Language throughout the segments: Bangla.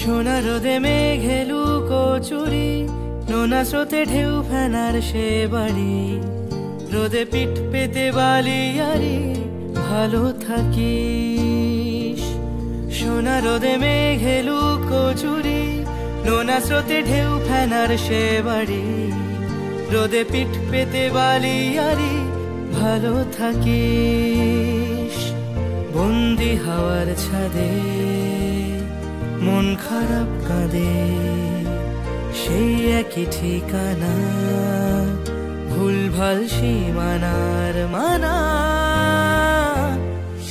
সোনা রোদে মেঘে লুকোচুরি, নোনা স্রোতে ঢেউ ফেনার সে বাড়ি। রোদে পিঠ পেতে বালিয়ারি, ভালো থাকিস। সোনা রোদে মেঘে লুকোচুরি, নোনা স্রোতে ঢেউ ফেনার সে বাড়ি। রোদে পিঠ পেতে বালিয়ারি, ভালো থাকিস। বন্দি হাওয়ার ছাদে মন খারাপ কাঁদে, সেই একই ঠিকানা, ভুলভাল সীমানার মানা।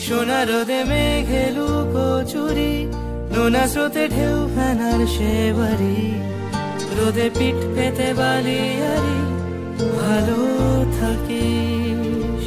সোনা রোদে মেঘে লুকোচুরি, নোনা স্রোতে ঢেউ ফেনার সে বাড়ি। রোদে পিঠ পেতে বালিয়ারি, ভালো থাকিস।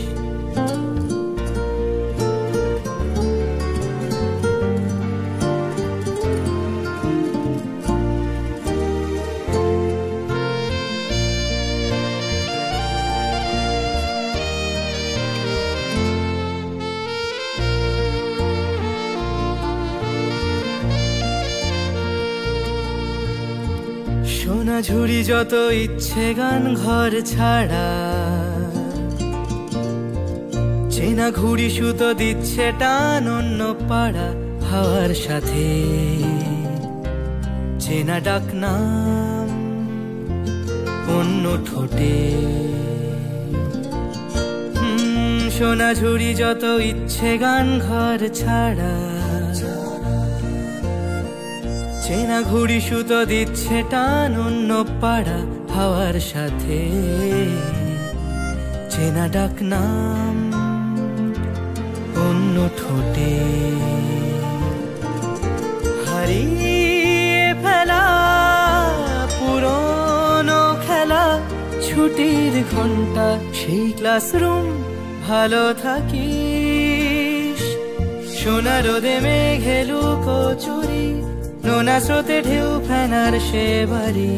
সোনা ঝুড়ি যত ইচ্ছে গান ঘর ছাড়া, চেনা ঘুড়ি সুতো দিচ্ছে টান অন্য পাড়া। হাওয়ার সাথে চেনা ডাক নাম অন্য ঠোঁটে। সোনা ঝুড়ি যত ইচ্ছে গান ঘর ছাড়া, চেনা ঘুড়ি সুতো দিচ্ছে টান অন্য পাড়া। হাওয়ার সাথে চেনা ডাক নাম অন্য ঠোঁটে। হারিয়ে ফেলা পুরনো খেলা, ছুটির ঘন্টা, সেই ক্লাসরুম, ভালো থাকিস। সোনা রোদে মেঘে লুকোচুরি, নোনা স্রোতে ঢেউ ফেনার সে বাড়ি।